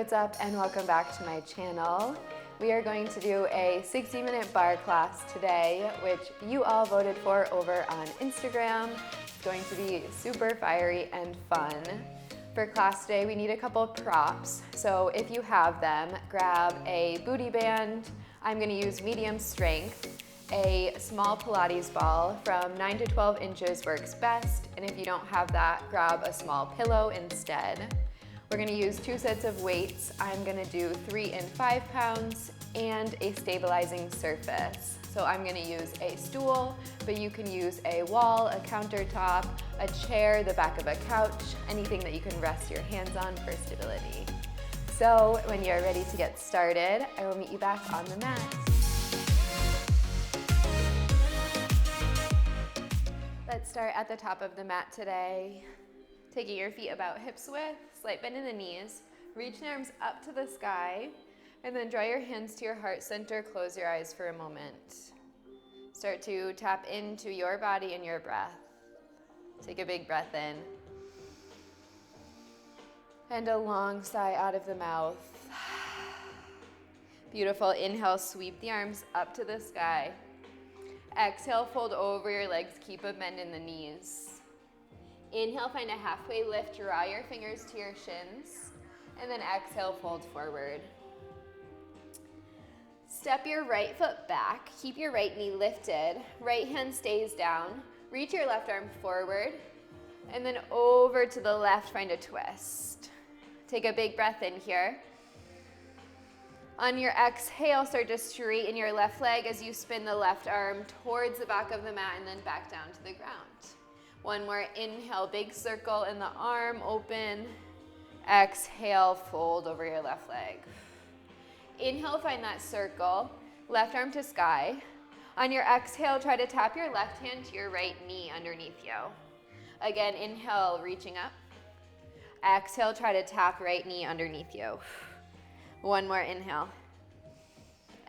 what's up, and welcome back to my channel. We are going to do a 60-minute bar class today, which you all voted for over on Instagram. It's going to be super fiery and fun. For class today, we need a couple props. So if you have them, grab a booty band. I'm going to use medium strength. A small Pilates ball from 9 to 12 inches works best, and if you don't have that, grab a small pillow instead. We're going to use 2 sets of weights. I'm going to do 3 and 5 pounds and a stabilizing surface. So I'm going to use a stool, but you can use a wall, a countertop, a chair, the back of a couch, anything that you can rest your hands on for stability. So when you're ready to get started, I will meet you back on the mat. Let's start at the top of the mat today. Taking your feet about hips width, slight bend in the knees, reach the arms up to the sky, and then draw your hands to your heart center, close your eyes for a moment. Start to tap into your body and your breath. Take a big breath in. And a long sigh out of the mouth. Beautiful. Inhale, sweep the arms up to the sky. Exhale, fold over your legs, keep a bend in the knees. Inhale, find a halfway lift, draw your fingers to your shins, and then exhale, fold forward. Step your right foot back, keep your right knee lifted, right hand stays down, reach your left arm forward, and then over to the left, find a twist. Take a big breath in here. On your exhale, start to straighten your left leg as you spin the left arm towards the back of the mat and then back down to the ground. One more inhale, big circle in the arm, open. Exhale, fold over your left leg. Inhale, find that circle, left arm to sky. On your exhale, try to tap your left hand to your right knee underneath you. Again, inhale, reaching up. Exhale, try to tap right knee underneath you. One more inhale.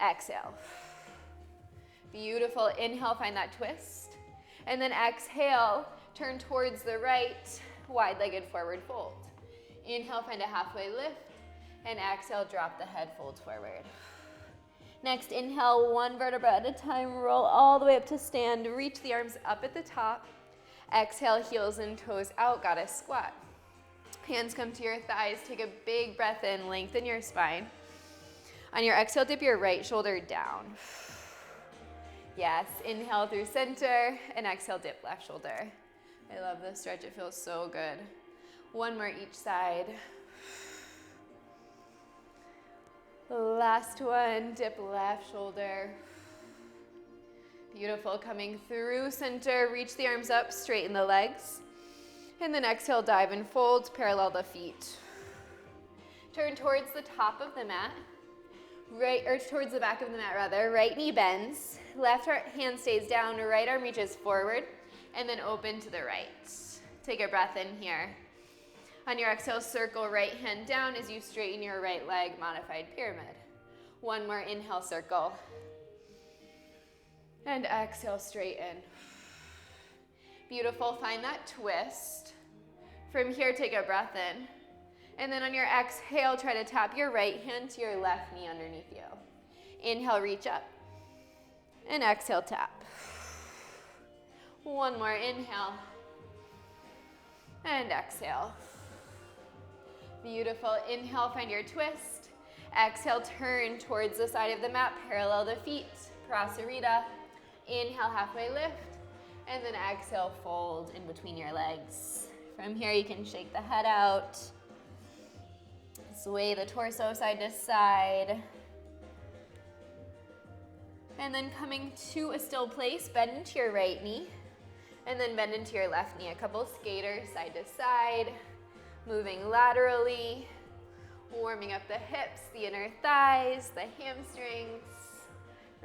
Exhale. Beautiful. Inhale, find that twist. And then exhale, turn towards the right, wide-legged forward fold. Inhale, find a halfway lift. And exhale, drop the head, fold forward. Next, inhale, one vertebra at a time, roll all the way up to stand. Reach the arms up at the top. Exhale, heels and toes out, got a squat. Hands come to your thighs, take a big breath in, lengthen your spine. On your exhale, dip your right shoulder down. Yes, inhale through center, and exhale, dip left shoulder. I love this stretch, it feels so good. One more each side. Last one, dip left shoulder. Beautiful, coming through center, reach the arms up, straighten the legs. And then exhale, dive and fold, parallel the feet. Turn towards the top of the mat, towards the back of the mat rather. Right knee bends, left hand stays down, right arm reaches forward, and then open to the right. Take a breath in here. On your exhale, circle right hand down as you straighten your right leg, modified pyramid. One more inhale, circle. And exhale, straighten. Beautiful, find that twist. From here, take a breath in. And then on your exhale, try to tap your right hand to your left knee underneath you. Inhale, reach up. And exhale, tap. One more inhale. And exhale. Beautiful, inhale, find your twist. Exhale, turn towards the side of the mat, parallel the feet, Prasarita. Inhale, halfway lift. And then exhale, fold in between your legs. From here, you can shake the head out. Sway the torso side to side. And then coming to a still place, bend into your right knee. And then bend into your left knee. A couple skaters side to side. Moving laterally. Warming up the hips, the inner thighs, the hamstrings.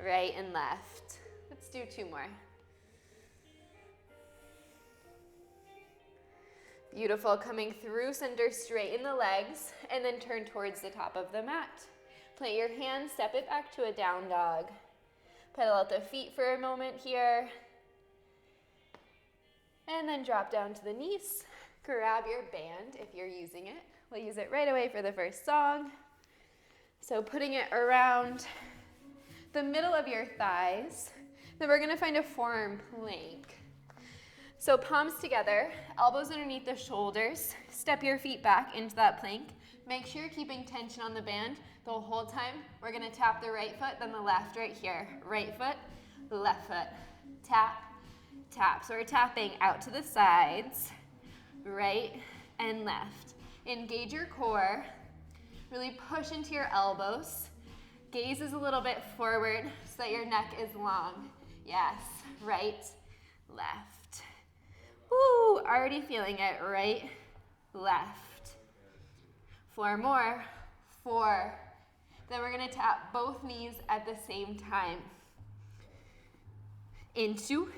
Right and left. Let's do 2 more. Beautiful, coming through center, straighten the legs, and then turn towards the top of the mat. Plant your hands, step it back to a down dog. Pedal out the feet for a moment here. And then drop down to the knees. Grab your band if you're using it, we'll use it right away for the first song. So putting it around the middle of your thighs. Then we're gonna find a forearm plank. So palms together, elbows underneath the shoulders. Step your feet back into that plank. Make sure you're keeping tension on the band the whole time. We're gonna tap the right foot, then the left right here. Right foot, left foot. Tap, tap. So we're tapping out to the sides, right and left. Engage your core. Really push into your elbows. Gaze is a little bit forward so that your neck is long. Yes, right, left. Woo, already feeling it. Right, left. 4 more. 4. Then we're gonna tap both knees at the same time. Into,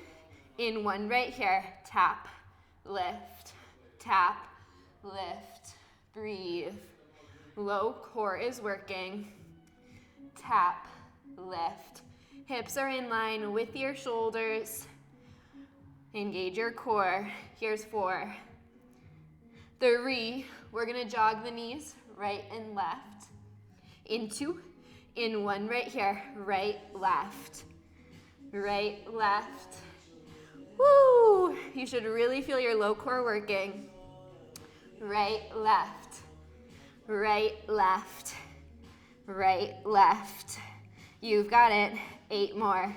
in 1 right here. Tap, lift, tap, lift. Breathe. Low core is working. Tap, lift. Hips are in line with your shoulders. Engage your core. Here's 4. 3, we're gonna jog the knees right and left. Into, in 1 right here. Right, left. Right, left. Woo! You should really feel your low core working. Right, left. Right, left. Right, left. You've got it. 8 more.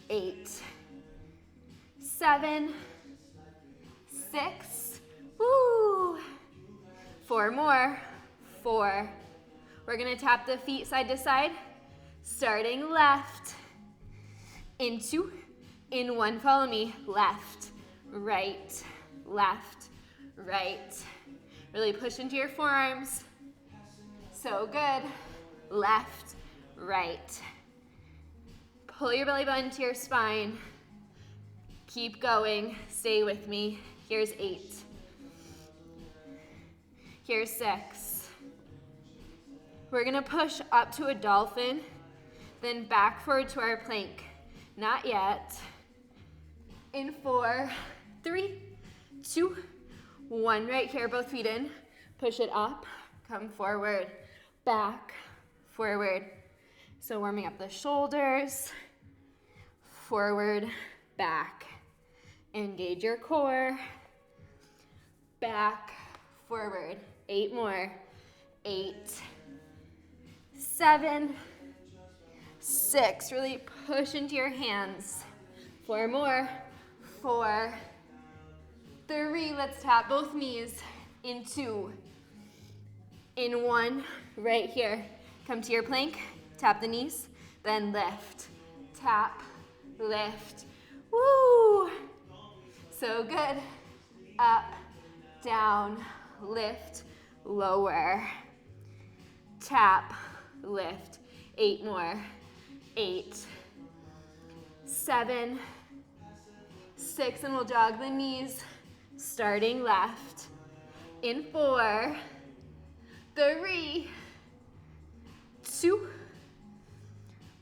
8, 7, 6. Woo! 4 more. 4. We're gonna tap the feet side to side, starting left. Into, in 1, follow me. Left, right, left, right. Really push into your forearms. So good. Left, right. Pull your belly button to your spine. Keep going. Stay with me. Here's 8. Here's 6. We're gonna push up to a dolphin, then back forward to our plank. Not yet. In 4, 3, 2, 1. Right here, both feet in. Push it up. Come forward. Back, forward. So warming up the shoulders. Forward, back. Engage your core. Back, forward. 8 more. 8, 7, 6. Really push into your hands. 4 more. 4, 3. Let's tap both knees. In 2. In 1, right here. Come to your plank. Tap the knees. Then lift. Tap, lift. Woo! So good. Up, down, lift, lower. Tap, lift. 8 more. 8, 7, 6, and we'll jog the knees, starting left. In 4, 3, 2,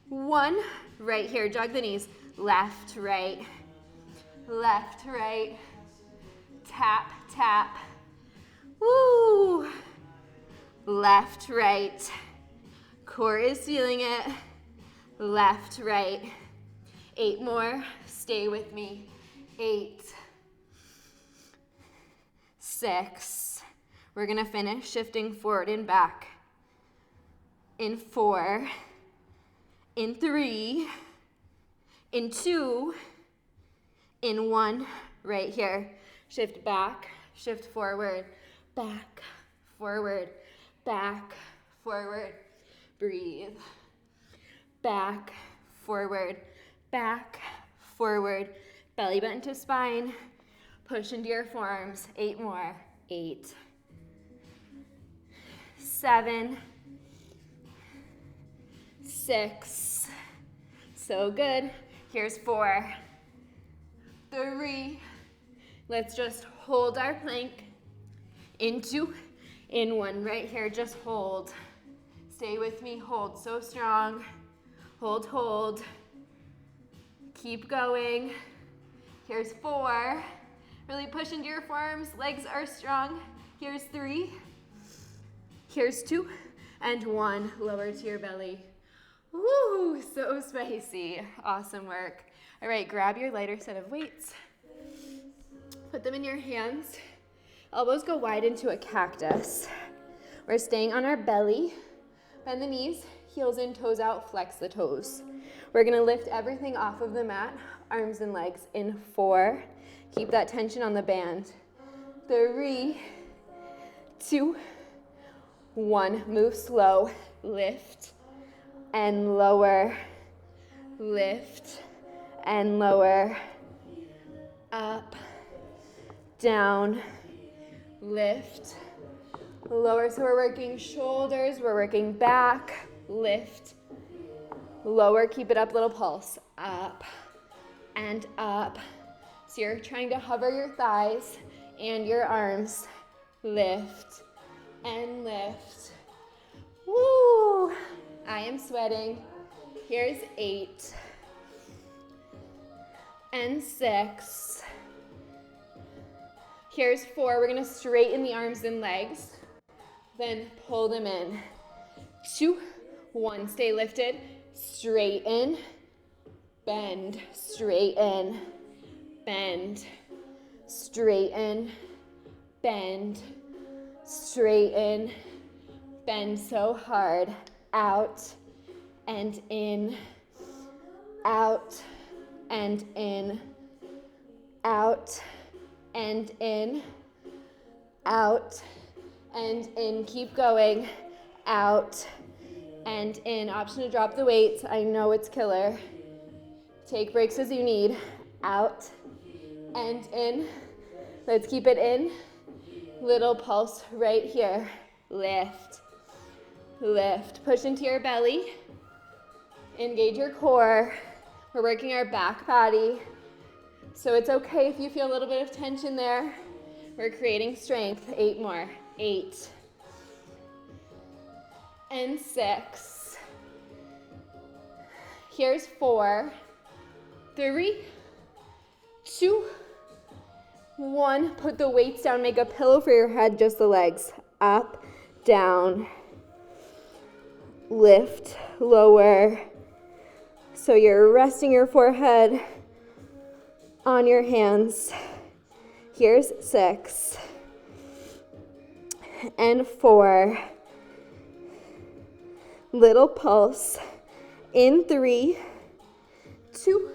1. Right here, jog the knees. Left, right. Left, right. Tap, tap. Woo! Left, right. Core is feeling it. Left, right. 8 more. Stay with me. 8, 6. We're gonna finish shifting forward and back. In 4, in 3, in 2, in 1, right here. Shift back, shift forward, back, forward, back, forward. Breathe. Back, forward, back, forward. Belly button to spine. Push into your forearms. 8 more. 8, 7, 6. So good. Here's 4, 3. Let's just hold our plank. Into, in 1 right here. Just hold. Stay with me. Hold so strong. Hold, hold. Keep going. Here's 4. Really push into your forearms. Legs are strong. Here's 3, Here's 2 and 1. Lower to your belly. Woo, so spicy. Awesome work. All right, grab your lighter set of weights. Put them in your hands. Elbows go wide into a cactus. We're staying on our belly. Bend the knees, heels in, toes out, flex the toes. We're gonna lift everything off of the mat, arms and legs in 4. Keep that tension on the band. 3, 2, 1. Move slow. Lift and lower. Lift and lower. Up, down, lift, lower. So we're working shoulders, we're working back, lift, lower, keep it up, little pulse, up and up. So you're trying to hover your thighs and your arms, lift and lift. Woo! I am sweating. Here's 8 and 6. Here's 4. We're gonna straighten the arms and legs, then pull them in. 2, 1. Stay lifted. Straighten, bend, straighten, bend, straighten, bend, straighten, bend so hard. Out and in, out and in, out and in, out and in. Keep going. Out and in. Option to drop the weights. I know it's killer. Take breaks as you need. Out and in. Let's keep it in. Little pulse right here. Lift, lift. Push into your belly. Engage your core. We're working our back body. So it's okay if you feel a little bit of tension there. We're creating strength. 8 more. 8 and 6. Here's 4, 3, 2, 1. Put the weights down. Make a pillow for your head, just the legs. Up, down, lift, lower. So you're resting your forehead on your hands. Here's 6 and 4. Little pulse. In 3, 2,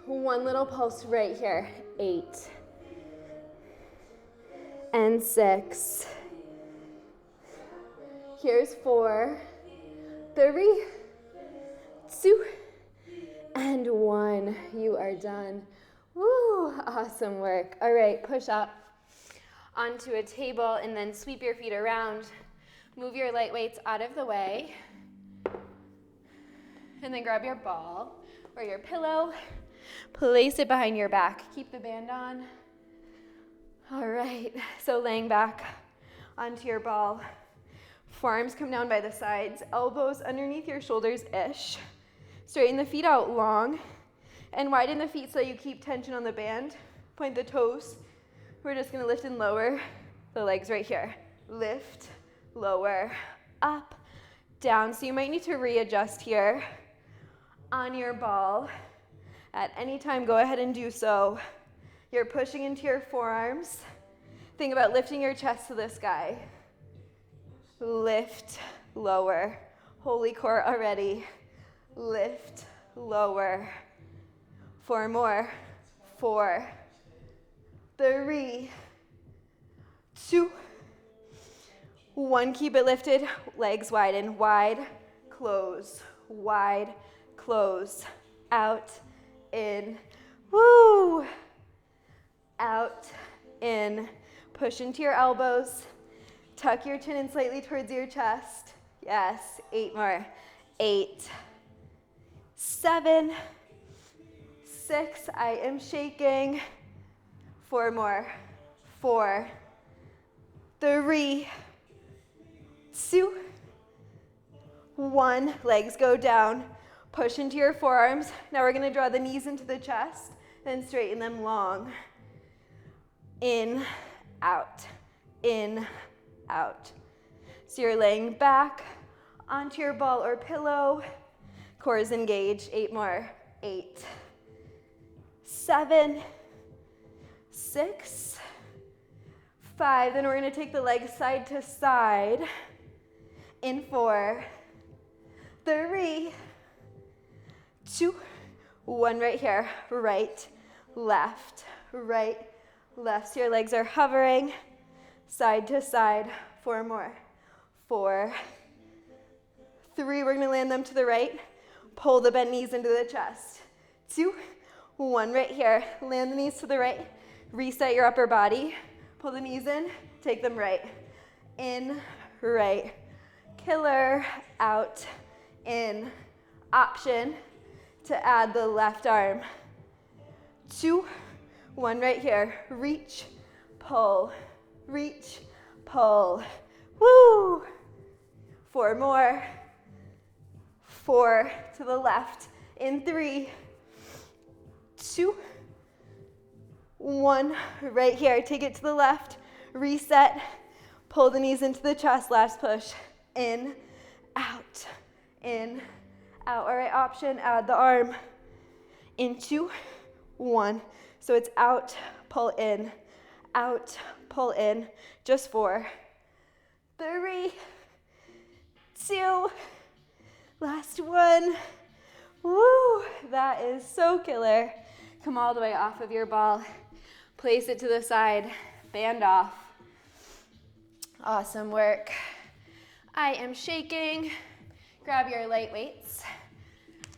1. Little pulse right here. 8 and 6. Here's 4, 3, 2, and 1. You are done. Woo, awesome work. All right, push up onto a table and then sweep your feet around. Move your light weights out of the way. And then grab your ball or your pillow. Place it behind your back. Keep the band on. All right, so laying back onto your ball. Forearms come down by the sides. Elbows underneath your shoulders-ish. Straighten the feet out long and widen the feet so you keep tension on the band. Point the toes. We're just gonna lift and lower the legs right here. Lift, lower, up, down. So you might need to readjust here on your ball. At any time, go ahead and do so. You're pushing into your forearms. Think about lifting your chest to the sky. Lift, lower. Holy core already. Lift, lower. 4 more. 4, 3, 2, 1. Keep it lifted. Legs widen. Wide, close. Wide, close. Out, in. Woo! Out, in. Push into your elbows. Tuck your chin in slightly towards your chest. Yes. 8 more. 8, 7, 6. I am shaking. 4 more. 4, 3, 2, 1. Legs go down. Push into your forearms. Now we're going to draw the knees into the chest, then straighten them long. In, out, in, out. So you're laying back onto your ball or pillow. Core is engaged. 8 more. 8, 7, 6, 5. Then we're going to take the legs side to side in 4, 3, 2, 1. Right here. Right, left, right, left. So your legs are hovering side to side. 4 more. 4, 3. We're going to land them to the right. Pull the bent knees into the chest. 2, 1. Right here. Land the knees to the right. Reset your upper body. Pull the knees in. Take them right. In, right. Killer, out, in. Option to add the left arm. 2, 1. Right here. Reach, pull, reach, pull. Woo! 4 more. 4 to the left. In 3, 2, 1. Right here. Take it to the left. Reset. Pull the knees into the chest. Last push. In, out, in, out. All right, option, add the arm. In 2, 1. So it's out, pull in, out, pull in. Just 4, 3, 2. Last one. Woo, that is so killer. Come all the way off of your ball. Place it to the side, band off. Awesome work. I am shaking. Grab your light weights.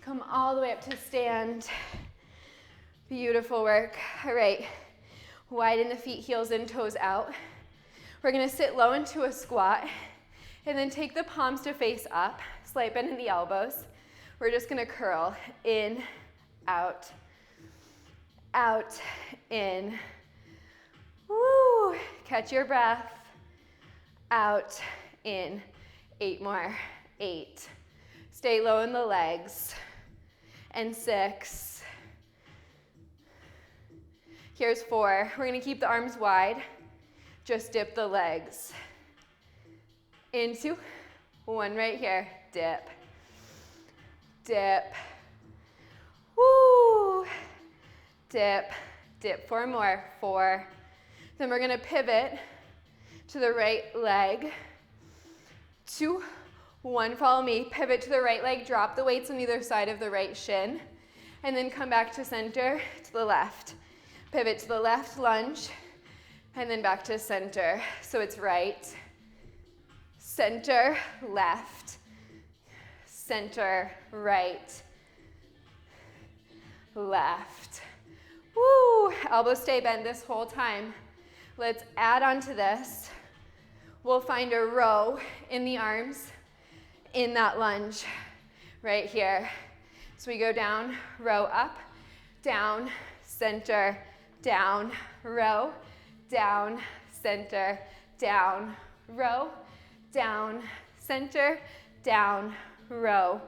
Come all the way up to stand. Beautiful work. All right, widen the feet, heels in, toes out. We're gonna sit low into a squat and then take the palms to face up. Slight bend in the elbows. We're just gonna curl in, out, in. Woo! Catch your breath. Out, in. 8 more. 8. Stay low in the legs. And 6. Here's 4. We're gonna keep the arms wide. Just dip the legs. Into 1 right here. Dip. Dip. Woo! Dip. Dip. 4 more. 4. Then we're gonna pivot to the right leg. 2, 1. Follow me. Pivot to the right leg. Drop the weights on either side of the right shin. And then come back to center to the left. Pivot to the left, lunge. And then back to center. So it's right, center, left, center, right, left. Woo! Elbows stay bent this whole time. Let's add on to this. We'll find a row in the arms in that lunge right here. So we go down, row up, down, center, down, row, down, center, down, row, down, center, down, row,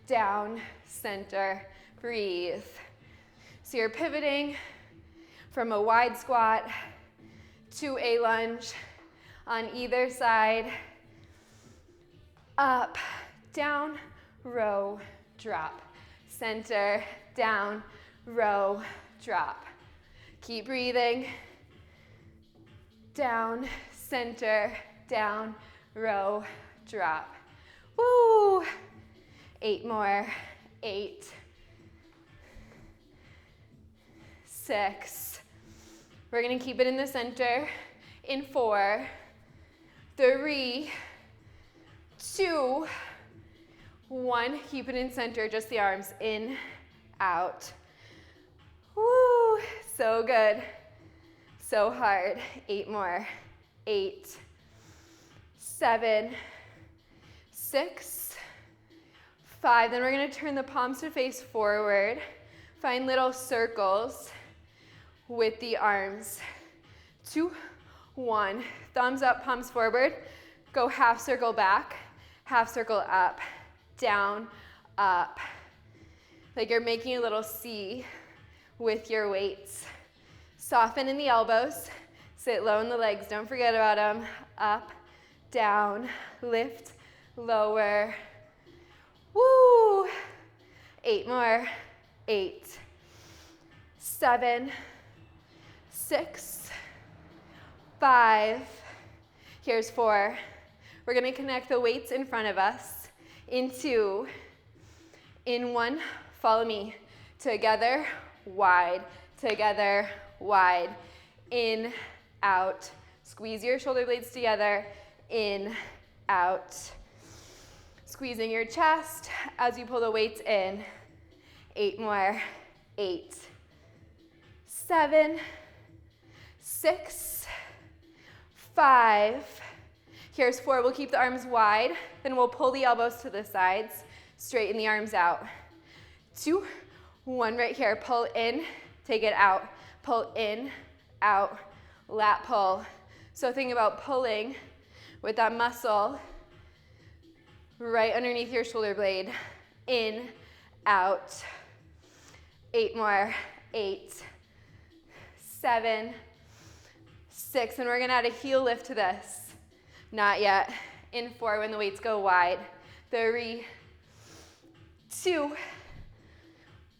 down, center. Breathe. So you're pivoting from a wide squat to a lunge on either side. Up, down, row, drop. Center, down, row, drop. Keep breathing. Down, center, down, row, drop. Woo! 8 more. 8, 6. We're gonna keep it in the center. In 4, 3, 2, 1. Keep it in center, just the arms. In, out. Woo! So good. So hard. 8 more. 8, 7, 6, 5. Then we're going to turn the palms to face forward. Find little circles with the arms. 2, 1. Thumbs up, palms forward. Go half circle back, half circle up, down, up. Like you're making a little C with your weights. Soften in the elbows. Sit low in the legs. Don't forget about them. Up, down, lift, lower. Woo! 8 more. 8, 7, 6, 5. Here's 4. We're going to connect the weights in front of us in 2, in 1. Follow me. Together, wide, together, wide. In, out. Squeeze your shoulder blades together. In, out. Squeezing your chest as you pull the weights in. 8 more. 8, 7, 6, 5. Here's 4. We'll keep the arms wide. Then we'll pull the elbows to the sides. Straighten the arms out. 2, 1 right here. Pull in, take it out. Pull in, out, lat pull. So think about pulling with that muscle right underneath your shoulder blade. In, out. 8 more. 8, 7, 6. And we're going to add a heel lift to this. Not yet. In 4 when the weights go wide. 3, 2,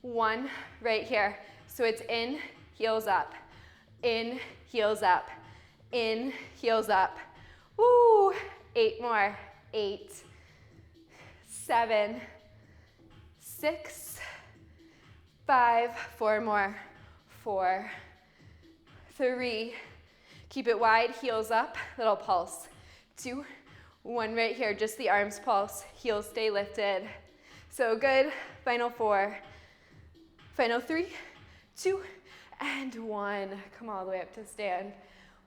1. Right here. So it's in, heels up. In, heels up. In, heels up. Woo! 8 more. 8, 7, 6, 5. 4 more. 4, 3. Keep it wide, heels up, little pulse. 2, 1 right here, just the arms pulse. Heels stay lifted. So good. Final 4. Final 3, 2, and 1. Come all the way up to stand.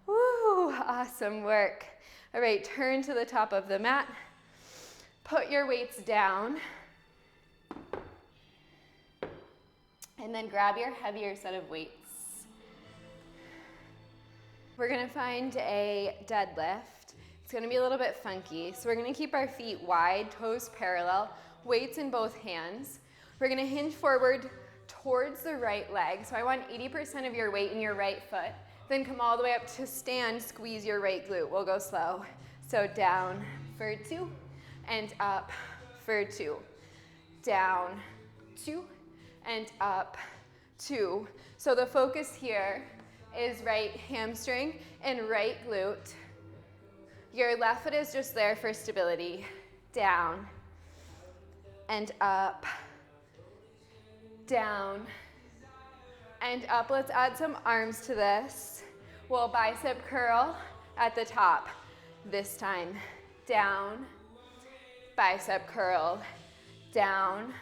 Woo! Awesome work. All right, turn to the top of the mat. Put your weights down. And then grab your heavier set of weights. We're gonna find a deadlift. It's gonna be a little bit funky. So we're gonna keep our feet wide, toes parallel, weights in both hands. We're gonna hinge forward towards the right leg. So I want 80% of your weight in your right foot. Then come all the way up to stand, squeeze your right glute. We'll go slow. So down for 2, and up for 2. Down, 2, and up, 2. So the focus here is right hamstring and right glute. Your left foot is just there for stability. Down, and up, down, and up. Let's add some arms to this. We'll bicep curl at the top. This time, down, bicep curl, down,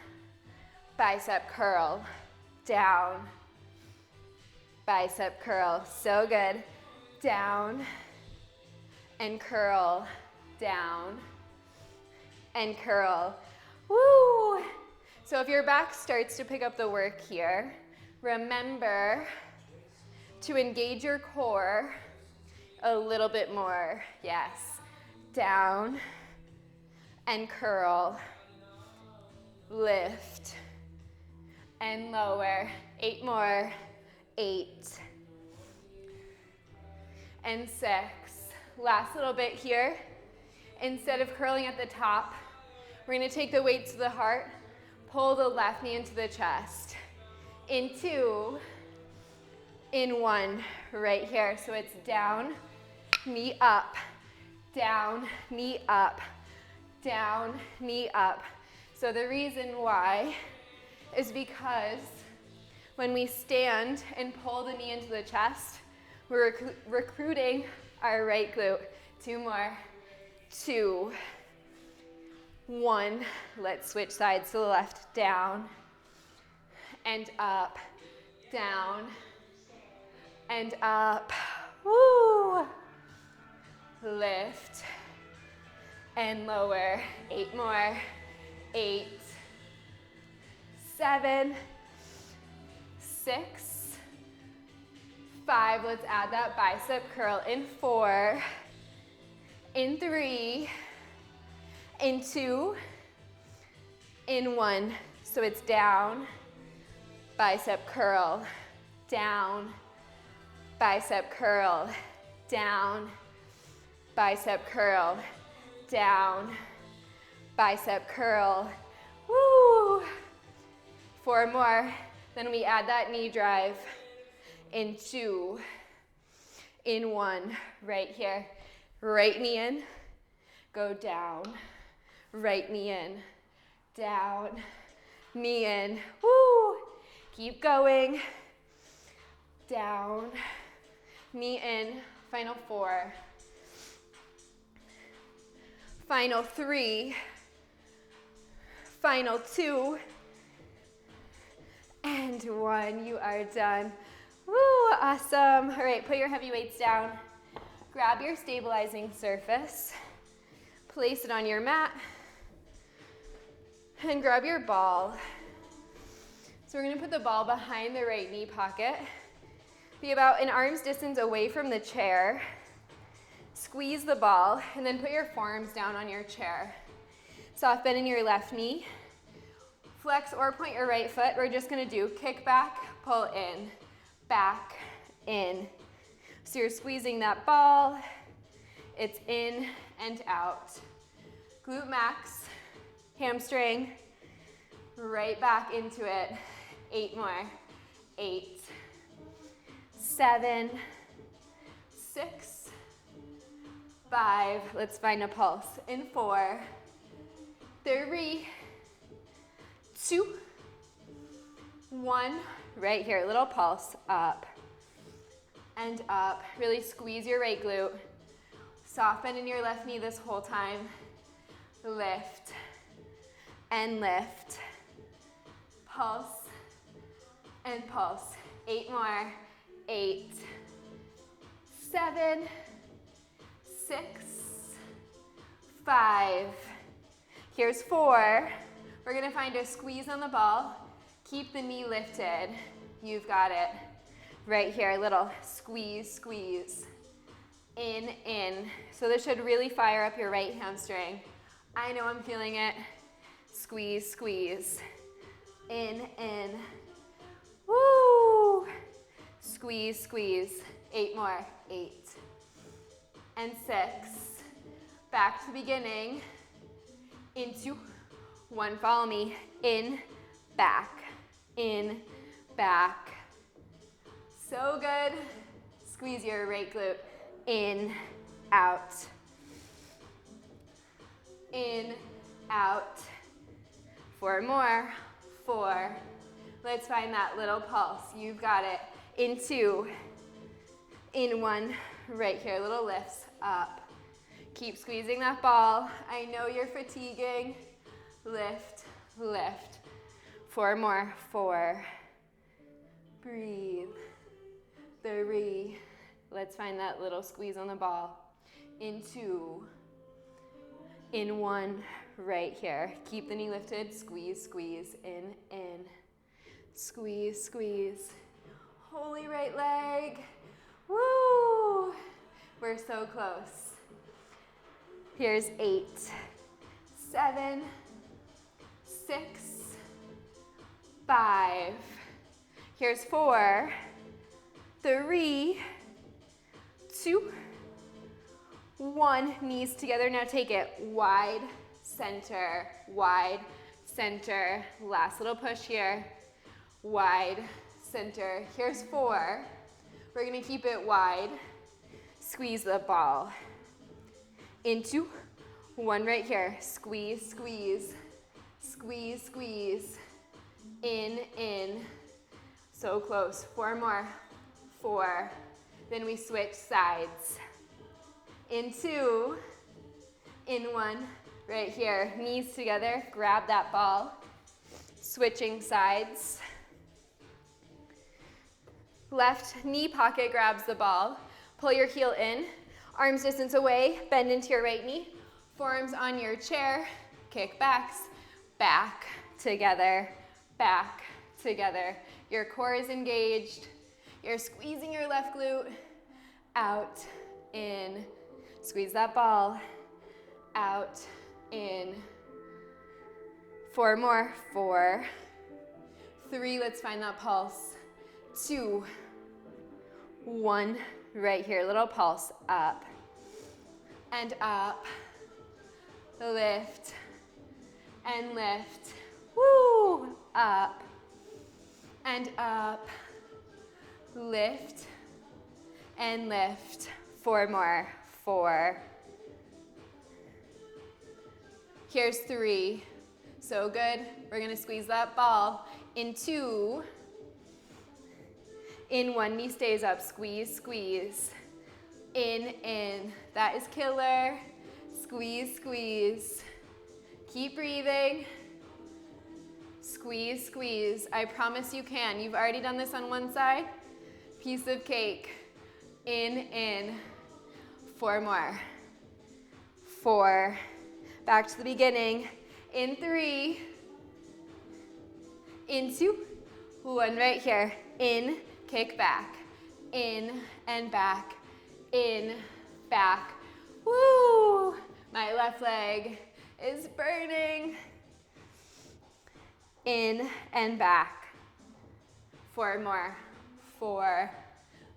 bicep curl, down, bicep curl. So good. Down, and curl, down, and curl. Woo! So if your back starts to pick up the work here, remember to engage your core a little bit more. Yes. Down and curl, lift and lower. 8 more. 8 and 6. Last little bit here. Instead of curling at the top, we're going to take the weight to the heart, pull the left knee into the chest. In 2, in 1, right here. So it's down, knee up, down, knee up, down, knee up. So the reason why is because when we stand and pull the knee into the chest, we're recruiting our right glute. 2 more. 2, 1. Let's switch sides to the left. Down and up, down and up. Woo! Lift and lower. 8 more. 8, 7, 6, 5. Let's add that bicep curl. In 4, in 3, in 2, in 1. So it's down, bicep curl, down, bicep curl, down, bicep curl, down, bicep curl, woo. 4 more, then we add that knee drive in 2, in 1, right here. Right knee in, go down, right knee in, down, knee in, woo. Keep going, down, knee in, final 4, final 3, final 2, and 1. You are done. Woo, awesome. All right, put your heavy weights down. Grab your stabilizing surface. Place it on your mat. And grab your ball. So we're gonna put the ball behind the right knee pocket. Be about an arm's distance away from the chair. Squeeze the ball, and then put your forearms down on your chair. Soft bend in your left knee. Flex or point your right foot. We're just gonna do kick back, pull in, back, in. So you're squeezing that ball. It's in and out. Glute max, hamstring, right back into it. 8 more. 8, 7, 6, 5. Let's find a pulse. In 4, 3, 2, 1. Right here, little pulse, up and up. Really squeeze your right glute. Soft bend in your left knee this whole time. Lift and lift. Pulse and pulse. 8 more. 8, 7, 6, 5. Here's 4. We're gonna find a squeeze on the ball. Keep the knee lifted. You've got it. Right here, little squeeze, squeeze. In, in. So this should really fire up your right hamstring. I know I'm feeling it. Squeeze, squeeze. In, in. Woo! Squeeze, squeeze. 8 more. 8 and 6. Back to beginning. Into 1. Follow me. In, back. In, back. So good. Squeeze your right glute. In, out. In, out. 4 more. 4. Let's find that little pulse. You've got it. In 2. In 1. Right here. Little lifts up. Keep squeezing that ball. I know you're fatiguing. Lift, lift. 4 more. 4. Breathe. 3. Let's find that little squeeze on the ball. In 2. In 1. Right here. Keep the knee lifted. Squeeze, squeeze. In, in. Squeeze, squeeze. Holy right leg. Woo! We're so close. Here's 8, 7, 6, 5. Here's 4, 3, 2, 1. Knees together. Now take it wide, center, wide, center. Last little push here. Wide, center. Here's 4. We're gonna keep it wide. Squeeze the ball. Into 1 right here. Squeeze, squeeze. Squeeze, squeeze. In, in. So close. 4 more. 4. Then we switch sides. In 2. In 1. Right here. Knees together. Grab that ball. Switching sides. Left knee pocket grabs the ball. Pull your heel in. Arms distance away. Bend into your right knee. Forearms on your chair. Kick backs. Back together. Back together. Your core is engaged. You're squeezing your left glute. Out, in. Squeeze that ball. Out, in. 4 more. 4. 3. Let's find that pulse. 2. 1. Right here. Little pulse. Up. and up, lift, and lift, woo, up, and up, lift, and lift. 4 more, 4. Here's 3, so good. We're gonna squeeze that ball in 2, in 1, knee stays up, squeeze, squeeze, in, that is killer, squeeze, squeeze, keep breathing, squeeze, squeeze, I promise you can. You've already done this on one side, piece of cake, in, 4 more, 4, back to the beginning, in 3, in 2, 1 right here, in, kick back, in and back, in, back, woo, my left leg is burning, in and back, 4 more, 4,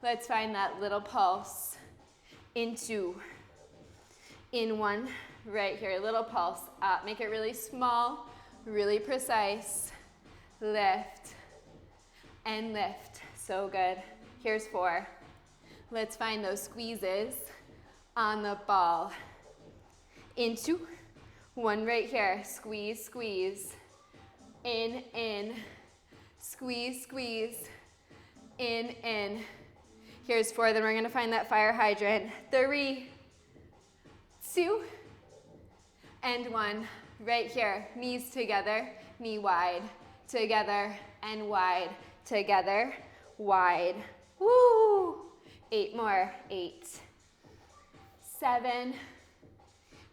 let's find that little pulse, in 2, in 1, right here, little pulse, up, make it really small, really precise, lift, and lift, so good, here's 4, let's find those squeezes on the ball, in 2, 1 right here, squeeze, squeeze, in, squeeze, squeeze, in, here's 4, then we're gonna find that fire hydrant, 3, 2, and 1, right here, knees together, knee wide, together, and wide, together, wide, woo, 8 more, 8, 7,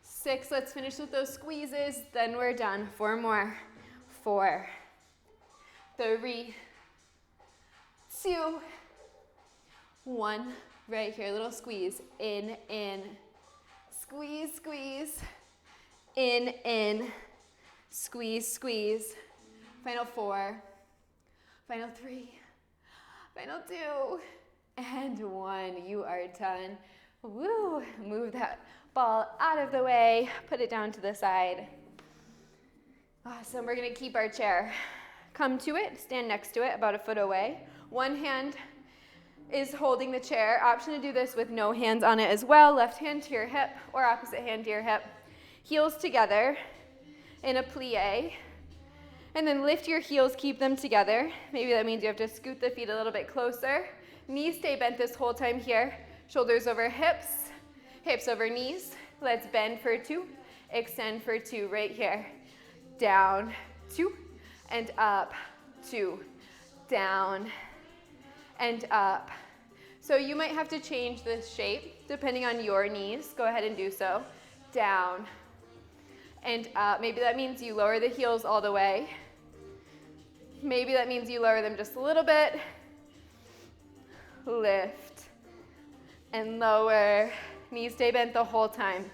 6, let's finish with those squeezes, then we're done, 4 more, 4, 3, 2, 1, right here, little squeeze, in, squeeze, squeeze, in, squeeze, squeeze, final 4, final 3, final 2, and 1, you are done. Woo, move that ball out of the way, put it down to the side. Awesome, we're gonna keep our chair. Come to it, stand next to it, about a foot away. One hand is holding the chair. Option to do this with no hands on it as well. Left hand to your hip or opposite hand to your hip. Heels together in a plie. And then lift your heels, keep them together. Maybe that means you have to scoot the feet a little bit closer. Knees stay bent this whole time here. Shoulders over hips, hips over knees. Let's bend for 2, extend for 2 right here. Down, 2, and up, 2, down, and up. So you might have to change this shape depending on your knees. Go ahead and do so. Down and up. Maybe that means you lower the heels all the way. Maybe that means you lower them just a little bit. Lift and lower. Knees stay bent the whole time.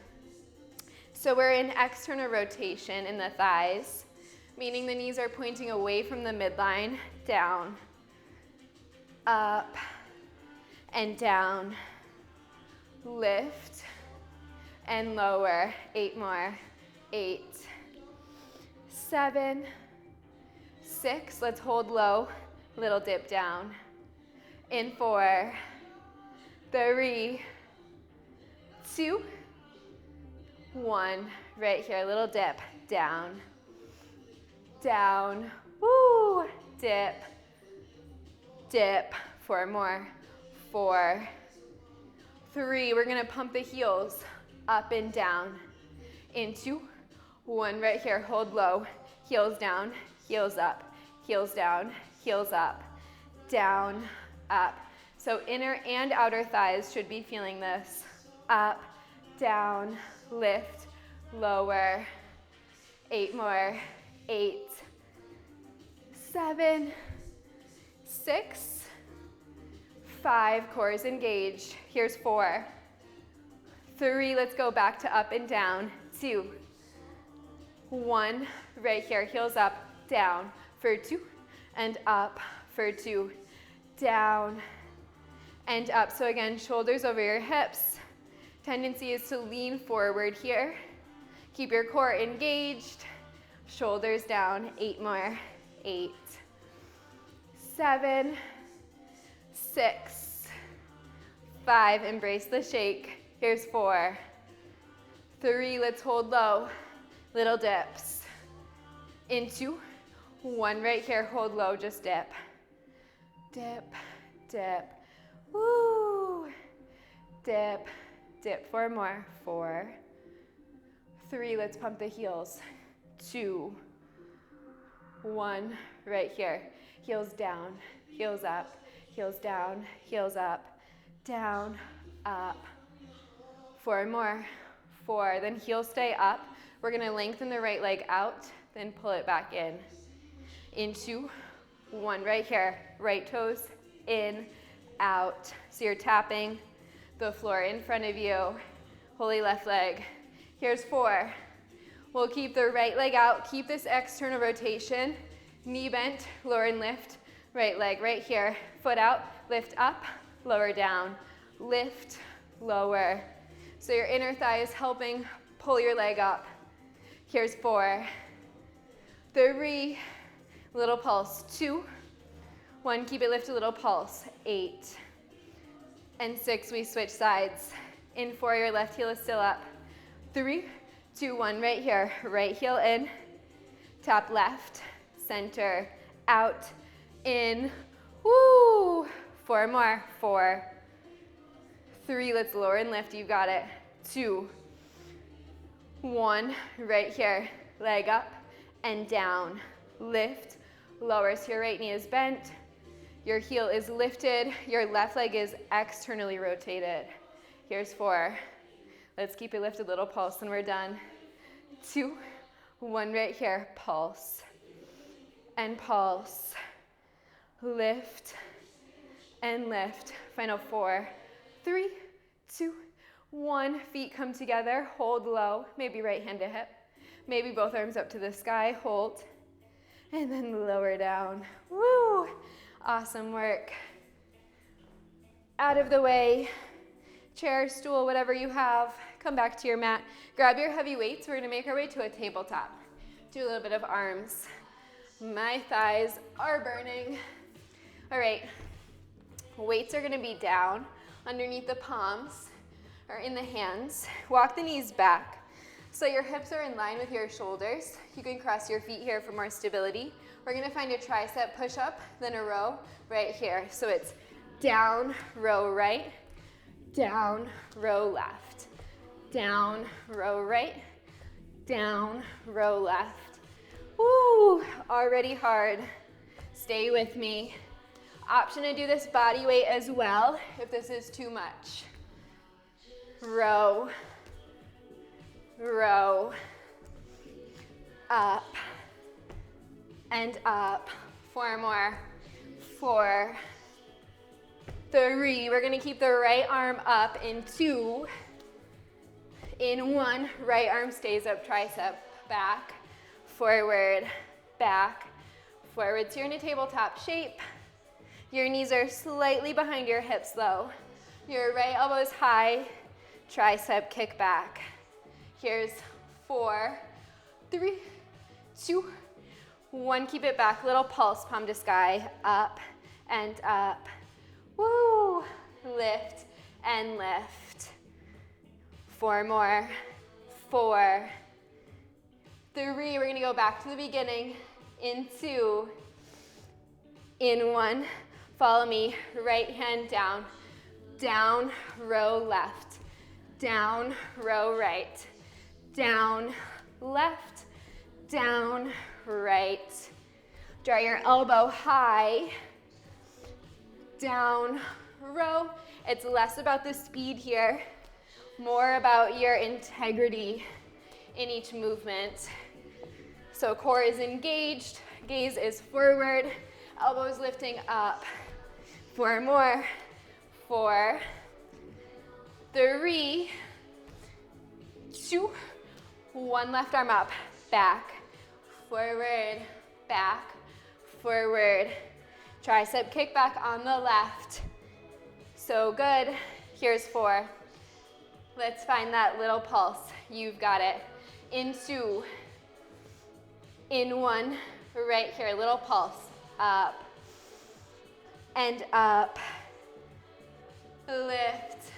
So we're in external rotation in the thighs, meaning the knees are pointing away from the midline, down, up, and down. Lift and lower. 8 more. 8, 7, 6. Let's hold low. Little dip down. In 4, 3, 2, 1. Right here. Little dip. Down. Down. Woo. Dip. Dip. 4 more. 4, 3. We're going to pump the heels up and down. In 2, 1 right here. Hold low. Heels down, heels up, heels down, heels up, down, up. So inner and outer thighs should be feeling this. Up, down, lift, lower. 8 more. 8, 7, 6, 5. Cores engaged. Here's 4, 3. Let's go back to up and down. 2, 1. Right here. Heels up, down for 2, and up for 2. Down and up. So again, shoulders over your hips, Tendency is to lean forward here. Keep your core engaged. Shoulders down. 8 more. 8, 7, 6, 5. Embrace the shake. Here's 4, 3. Let's hold low. Little dips. Into 1 right here. Hold low. Just dip. Dip, dip. Woo. Dip, dip. 4 more. 4, 3. Let's pump the heels. 2, 1. Right here. Heels down, heels up, heels down, heels up, down, up. 4 more. 4. Then heels stay up. We're going to lengthen the right leg out, then pull it back in. Into 1 right here. Right toes in, out. So you're tapping the floor in front of you. Holy left leg. Here's 4. We'll keep the right leg out. Keep this external rotation. Knee bent, lower and lift. Right leg right here. Foot out, lift up, lower down. Lift, lower. So your inner thigh is helping pull your leg up. Here's 4, 3, little pulse. 2, 1, keep it lifted, little pulse. 8, and 6, we switch sides. In 4, your left heel is still up. 3, 2, 1, right here. Right heel in, tap left, center, out, in, woo. 4 more. 4, 3, let's lower and lift, you got it. 2, 1, right here. Leg up and down. Lift, lower, so your right knee is bent. Your heel is lifted. Your left leg is externally rotated. Here's 4. Let's keep it lifted, little pulse, and we're done. 2, 1, right here. Pulse and pulse. Lift and lift. Final 4, 3, 2, 1. Feet come together. Hold low. Maybe right hand to hip. Maybe both arms up to the sky. Hold. And then lower down. Woo! Awesome work. Out of the way. Chair, stool, whatever you have. Come back to your mat. Grab your heavy weights. We're going to make our way to a tabletop. Do a little bit of arms. My thighs are burning. All right. Weights are going to be down underneath the palms or in the hands. Walk the knees back so your hips are in line with your shoulders. You can cross your feet here for more stability. We're going to find a tricep push-up, then a row right here. So it's down, row right, down, row left, down, row right, down, row left. Woo, already hard. Stay with me. Option to do this body weight as well if this is too much. Row, row, up, and up. 4 more. 4, 3. We're going to keep the right arm up in 2. In 1, right arm stays up, tricep. Back, forward, back, forward. So you're in a tabletop shape. Your knees are slightly behind your hips though. Your right elbow is high, tricep kick back. Here's 4, 3, 2, 1. Keep it back, little pulse, palm to sky, up and up. Woo, lift and lift. 4 more. 4, 3. We're gonna go back to the beginning. In 2, in 1. Follow me, right hand down, down, row left, down, row right, down, left, down, right. Draw your elbow high, down, row. It's less about the speed here, more about your integrity in each movement. So core is engaged, gaze is forward, elbows lifting up. 4 more. 4, 3, 2, 1. Left arm up, back, forward, back, forward. Tricep kick back on the left. So good. Here's 4, Let's find that little pulse. You've got it. In 2, in 1, right here, little pulse. Up and up. Lift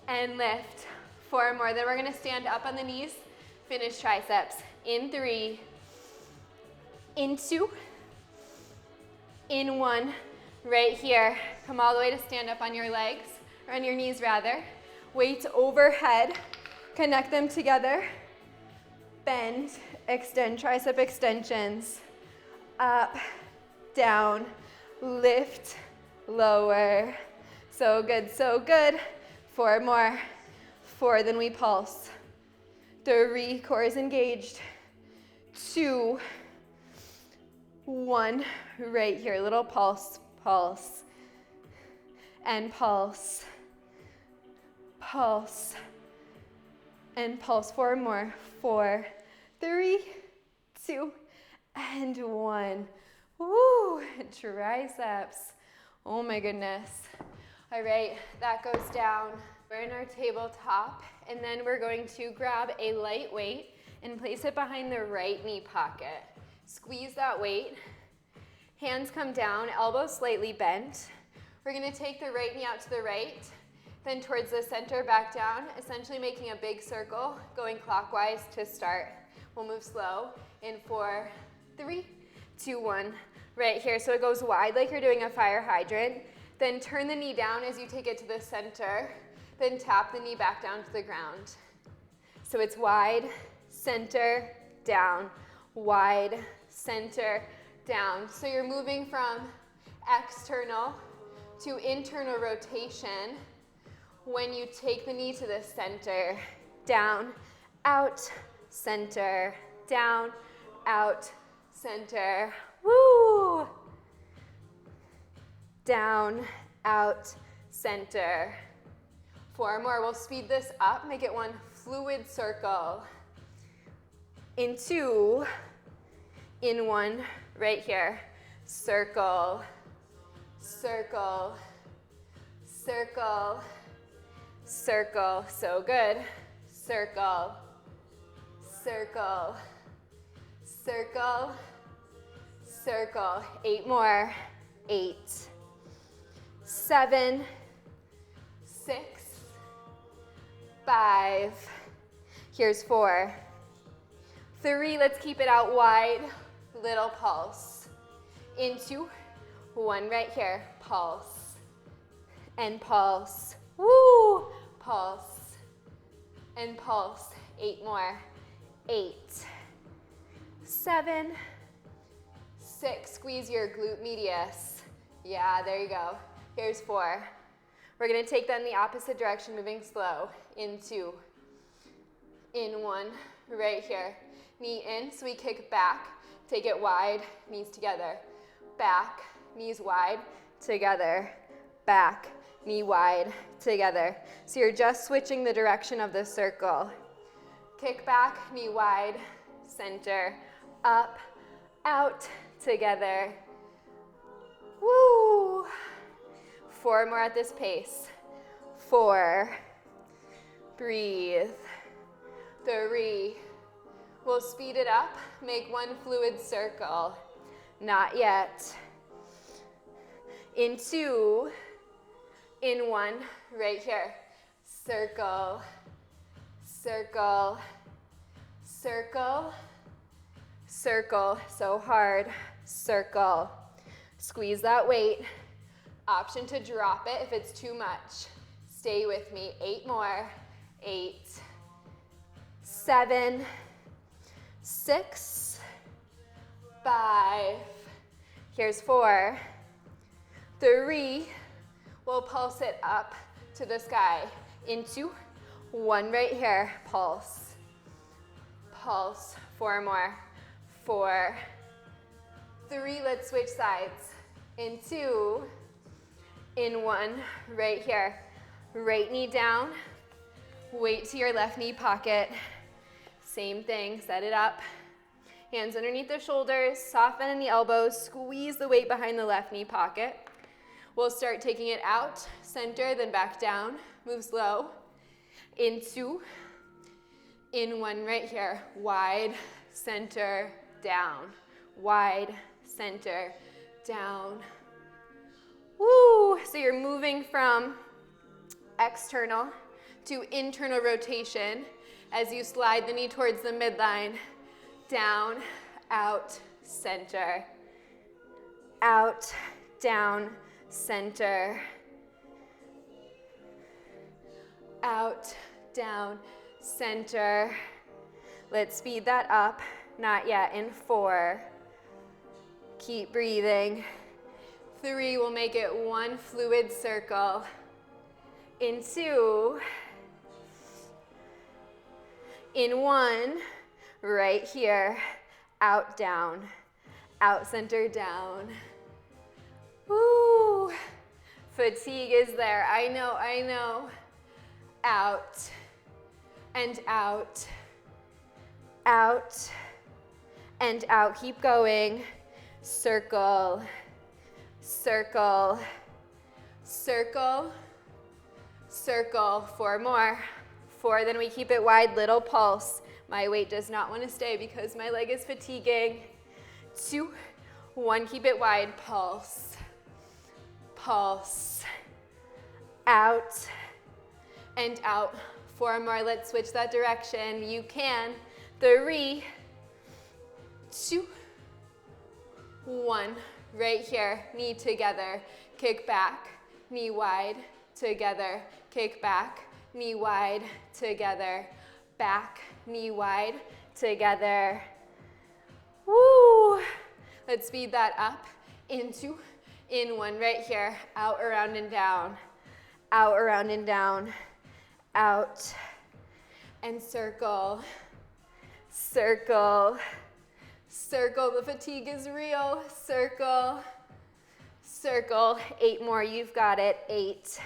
and lift. 4 more. Then we're gonna stand up on the knees, finish triceps. In 3, in 2, in 1, right here. Come all the way to stand up on your legs, or on your knees rather. Weights overhead, connect them together. Bend, extend, tricep extensions. Up, down, lift, lower. So good, so good. 4 more. 4, then we pulse. 3, core is engaged. 2, 1, right here, little pulse, pulse, and pulse, pulse, and pulse. 4 more. 4, 3, 2, and 1. Woo, triceps. Oh my goodness. All right, that goes down. We're in our tabletop, and then we're going to grab a light weight and place it behind the right knee pocket. Squeeze that weight. Hands come down, elbows slightly bent. We're gonna take the right knee out to the right, then towards the center, back down, essentially making a big circle, going clockwise to start. We'll move slow in 4, 3, 2, 1, right here. So it goes wide like you're doing a fire hydrant. Then turn the knee down as you take it to the center. Then tap the knee back down to the ground. So it's wide, center, down, wide, center, down. So you're moving from external to internal rotation when you take the knee to the center. Down, out, center, down, out, center. Woo! Down, out, center. 4 more. We'll speed this up, make it one fluid circle. In 2, in 1, right here. Circle, circle, circle, circle. So good. Circle, circle, circle, circle. 8 more. 8, 7, 6, 5. Here's 4, 3. Let's keep it out wide. Little pulse. In 2, 1 right here. Pulse and pulse. Woo! Pulse and pulse. 8 more. 8, 7, 6. Squeeze your glute medius. Yeah, there you go. Here's 4. We're gonna take them the opposite direction, moving slow. In 2, in 1, right here. Knee in, so we kick back, take it wide, knees together. Back, knees wide, together. Back, knee wide, together. So you're just switching the direction of the circle. Kick back, knee wide, center, up, out, together. Woo! 4 more at this pace. 4. Breathe. 3. We'll speed it up. Make one fluid circle. Not yet. In 2. In 1. Right here. Circle. Circle. Circle. Circle. So hard. Circle. Squeeze that weight. Option to drop it if it's too much. Stay with me. 8 more. 8, 7, 6, 5. Here's 4, 3. We'll pulse it up to the sky. In 2, 1 right here. Pulse. Pulse. 4 more. 4, 3. Let's switch sides. In 2, in 1, right here. Right knee down. Weight to your left knee pocket. Same thing, set it up. Hands underneath the shoulders, soften in the elbows, squeeze the weight behind the left knee pocket. We'll start taking it out, center, then back down. Move slow. in 2, in 1 right here, wide, center, down, wide, center, down. Woo! So you're moving from external to internal rotation as you slide the knee towards the midline, down, out, center, out, down, center, out, down, center. Let's speed that up. Not yet. In 4. Keep breathing. 3, we'll make it 1 fluid circle. In 2. In 1, right here, out, down, out, center, down. Woo! Fatigue is there. I know, I know. Out and out, out and out. Keep going. Circle, circle, circle, circle. 4 more. 4, then we keep it wide, little pulse. My weight does not want to stay because my leg is fatiguing. 2, 1, keep it wide, pulse, pulse, out and out. 4 more, let's switch that direction. You can. 3, 2, 1. Right here, knee together, kick back, knee wide, together, kick back, knee wide, together, back, knee wide, together. Woo! Let's speed that up. In 2, in 1 right here, out, around, and down, out, around, and down, out, and circle, circle, circle. The fatigue is real. Circle, circle. 8 more, you've got it. 8,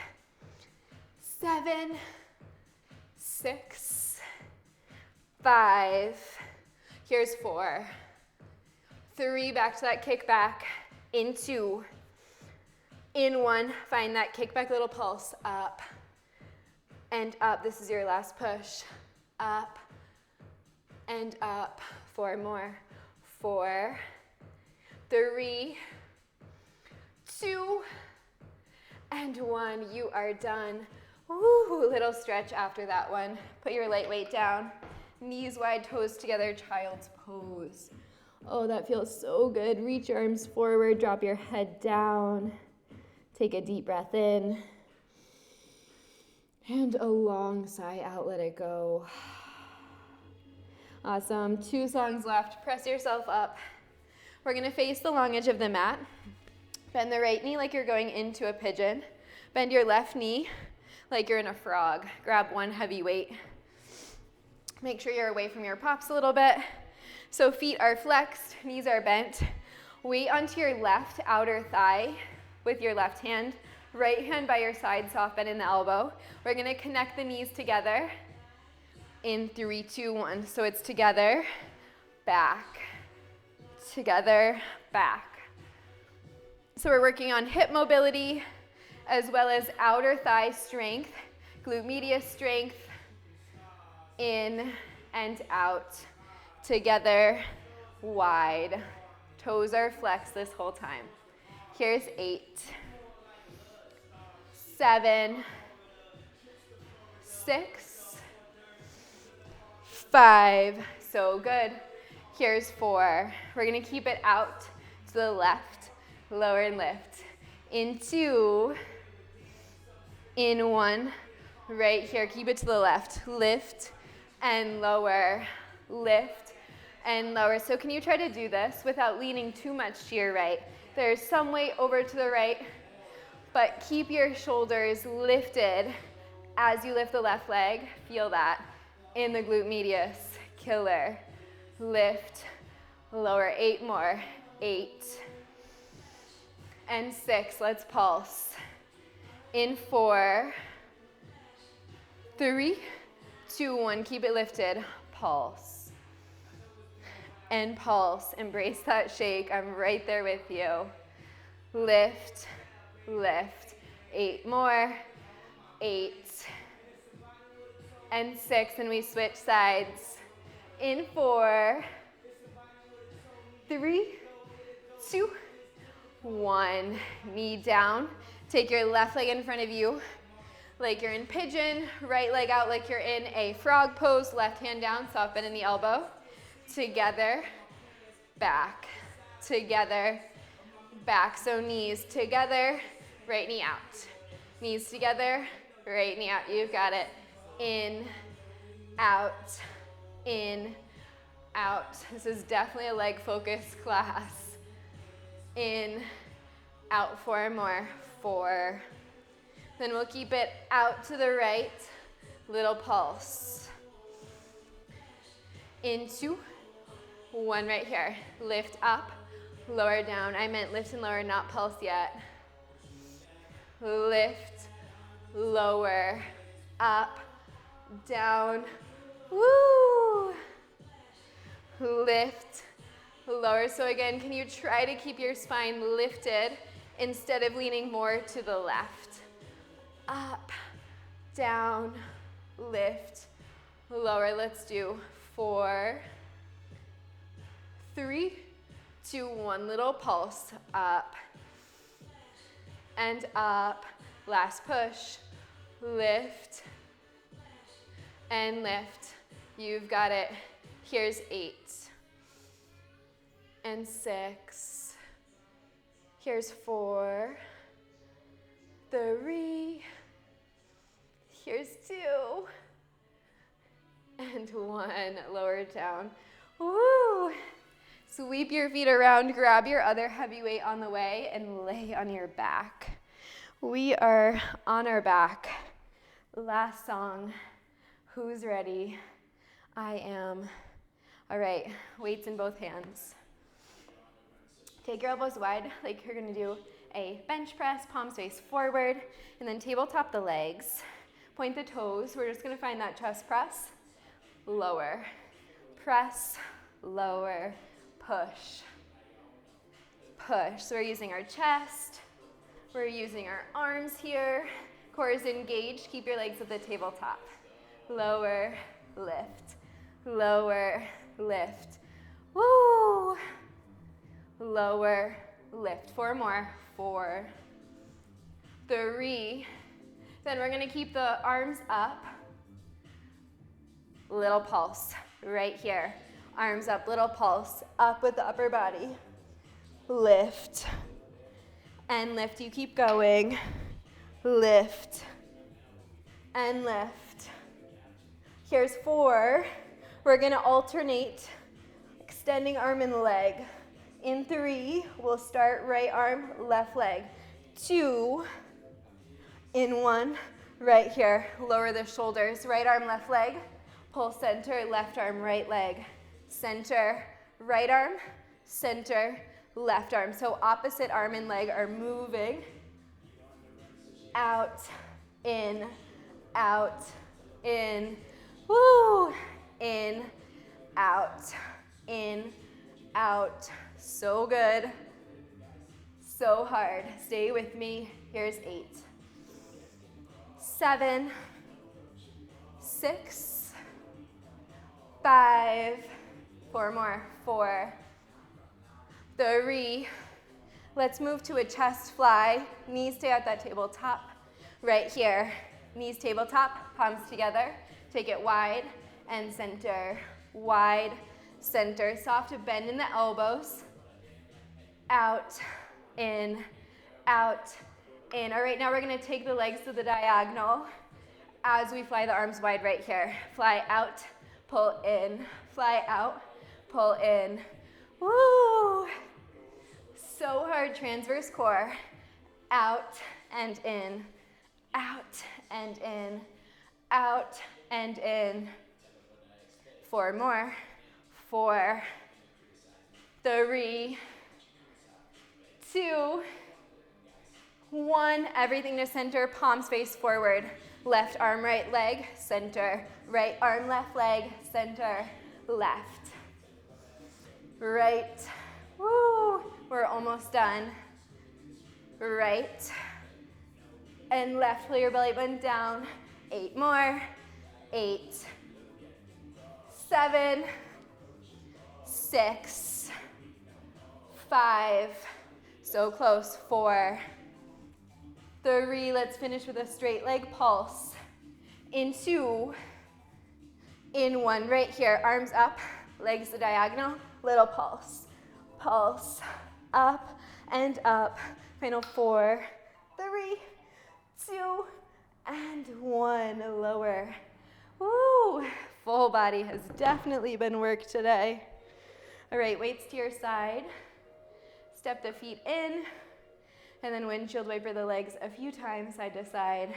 7, 6, 5. Here's 4, 3, back to that kick back. In 2, in 1, find that kick back little pulse. Up and up. This is your last push. Up and up. 4 more. 4, 3, 2, and 1. You are done. Woo, little stretch after that one. Put your light weight down. Knees wide, toes together, child's pose. Oh, that feels so good. Reach your arms forward, drop your head down. Take a deep breath in. And a long sigh out, let it go. Awesome, 2 songs left. Press yourself up. We're gonna face the long edge of the mat. Bend the right knee like you're going into a pigeon. Bend your left knee like you're in a frog. Grab 1 heavy weight. Make sure you're away from your pops a little bit. So feet are flexed, knees are bent. Weight onto your left outer thigh with your left hand. Right hand by your side, soft bend in the elbow. We're gonna connect the knees together in 3, 2, 1. So it's together, back, together, back. So we're working on hip mobility as well as outer thigh strength, glute medius strength, in and out, together, wide. Toes are flexed this whole time. Here's 8, 7, 6, 5. So good. Here's 4. We're gonna keep it out to the left, lower and lift. In 2, in 1, right here, keep it to the left. Lift and lower, lift and lower. So can you try to do this without leaning too much to your right? There's some weight over to the right, but keep your shoulders lifted as you lift the left leg. Feel that in the glute medius. Killer. Lift, lower. 8 more. 8 and 6. Let's pulse. In 4, 3, 2, 1. Keep it lifted. Pulse. And pulse. Embrace that shake. I'm right there with you. Lift, lift. 8 more. 8, and 6, and we switch sides. In 4, 3, 2, 1. Knee down. Take your left leg in front of you like you're in pigeon, right leg out like you're in a frog pose, left hand down, soft bend in the elbow. Together, back, together, back. So knees together, right knee out. Knees together, right knee out. You've got it. In, out, in, out. This is definitely a leg focused class. In, out, 4 more. 4. Then we'll keep it out to the right. Little pulse. In 2, 1 right here. Lift up, lower down. I meant lift and lower, not pulse yet. Lift, lower, up, down. Woo! Lift, lower. So again, can you try to keep your spine lifted instead of leaning more to the left? Up, down, lift, lower. Let's do 4, 3, 2, 1. Little pulse. Up and up. Last push. Lift and lift. You've got it. Here's 8 and 6. Here's 4, 3. Here's 2 and 1. Lower down. Woo! Sweep your feet around, grab your other heavy weight on the way, and lay on your back. We are on our back. Last song. Who's ready? I am. All right, weights in both hands. Take your elbows wide like you're gonna do a bench press, palms face forward, and then tabletop the legs. Point the toes. We're just gonna find that chest press. Lower, press, lower, push, push. So we're using our chest. We're using our arms here. Core is engaged. Keep your legs at the tabletop. Lower, lift, lower, lift. Woo! Lower, lift. 4 more. 4, 3. Then we're gonna keep the arms up. Little pulse right here. Arms up, little pulse. Up with the upper body. Lift and lift. You keep going. Lift and lift. Here's 4. We're gonna alternate extending arm and leg. In 3, we'll start right arm, left leg. 2, in 1, right here. Lower the shoulders, right arm, left leg. Pull center, left arm, right leg. Center, right arm, center, left arm. So opposite arm and leg are moving. Out, in, woo, in, out. So good, so hard. Stay with me. Here's 8, 7, 6, 5, 4 more, 4, 3. Let's move to a chest fly. Knees stay at that tabletop. Right here, knees tabletop, palms together. Take it wide and center, wide, center. Soft bend in the elbows. Out, in. All right, now we're gonna take the legs to the diagonal as we fly the arms wide right here. Fly out, pull in, fly out, pull in. Woo! So hard, transverse core. Out and in, out and in, out and in. 4 more, 4, 3, 2, 1. Everything to center, palms face forward. Left arm, right leg, center. Right arm, left leg, center, left. Right. Woo! We're almost done. Right and left. Pull your belly button down. 8 more. 8, 7, 6, 5, so close, 4, 3, let's finish with a straight leg pulse, in 2, in 1, right here, arms up, legs the diagonal, little pulse, pulse, up and up, final 4, 3, 2, and 1, lower. Woo, full body has definitely been worked today. All right, weights to your side, step the feet in, and then windshield wiper the legs a few times side to side.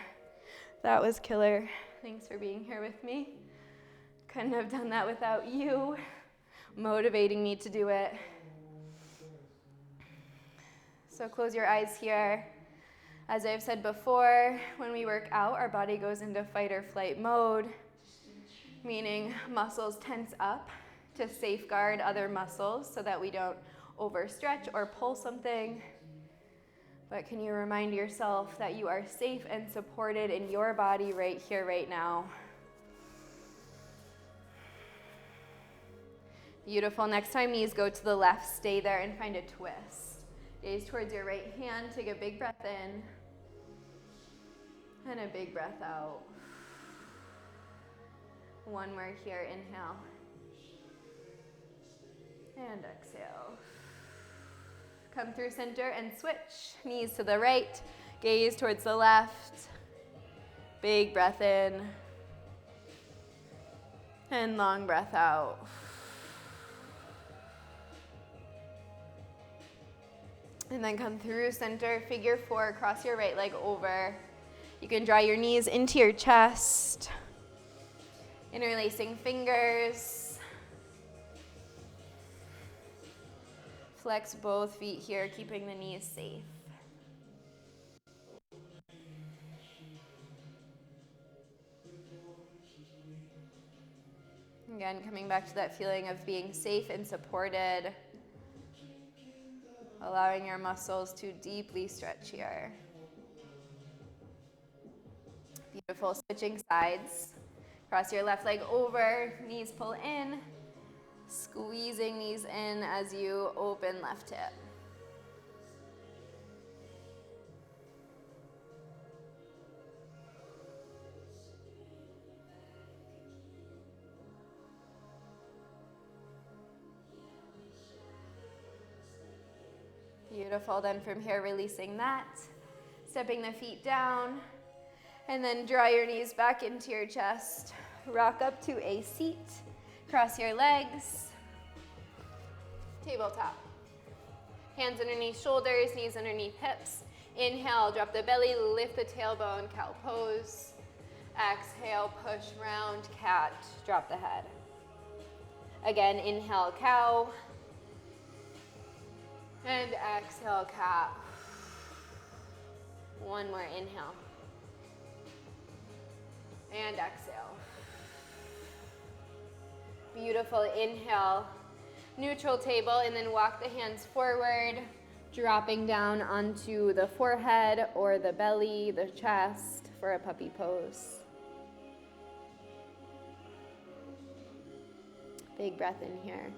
That was killer. Thanks for being here with me. Couldn't have done that without you motivating me to do it. So close your eyes here. As I've said before, when we work out, our body goes into fight or flight mode, meaning muscles tense up to safeguard other muscles so that we don't overstretch or pull something. But can you remind yourself that you are safe and supported in your body right here, right now? Beautiful. Next time knees go to the left, stay there and find a twist. Gaze towards your right hand, take a big breath in and a big breath out. One more here, inhale and exhale. Come through center and switch. Knees to the right, gaze towards the left. Big breath in and long breath out. And then come through center, figure 4, cross your right leg over. You can draw your knees into your chest, interlacing fingers. Flex both feet here, keeping the knees safe. Again, coming back to that feeling of being safe and supported. Allowing your muscles to deeply stretch here. Beautiful. Switching sides. Cross your left leg over, knees pull in, squeezing knees in as you open left hip. Beautiful. Then from here, releasing that, stepping the feet down, and then draw your knees back into your chest. Rock up to a seat. Cross your legs. Tabletop. Hands underneath shoulders, knees underneath hips. Inhale, drop the belly, lift the tailbone, cow pose. Exhale, push round, cat, drop the head. Again, inhale, cow. And exhale, cat. One more, inhale. And exhale. Beautiful, inhale. Neutral table, and then walk the hands forward, dropping down onto the forehead or the belly, the chest for a puppy pose. Big breath in here.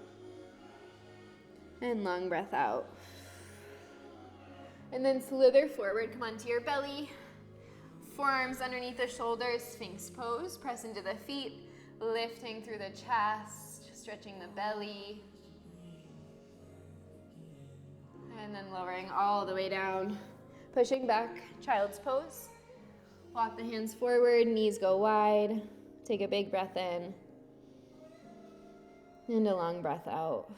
And long breath out. And then slither forward, come onto your belly. Forearms underneath the shoulders, Sphinx pose. Press into the feet, lifting through the chest, stretching the belly. And then lowering all the way down. Pushing back, child's pose. Walk the hands forward, knees go wide. Take a big breath in. And a long breath out.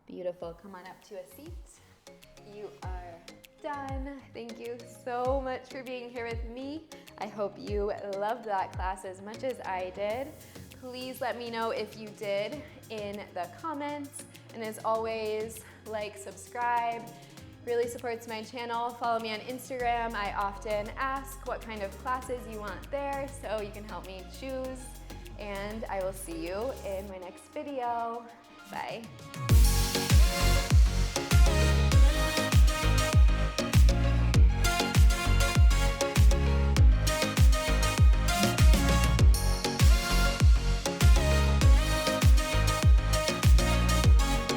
Beautiful. Come on up to a seat. You are done. Thank you so much for being here with me. I hope you loved that class as much as I did. Please let me know if you did in the comments. And as always, like, subscribe. Really supports my channel. Follow me on Instagram. I often ask what kind of classes you want there, so you can help me choose. And I will see you in my next video. Bye.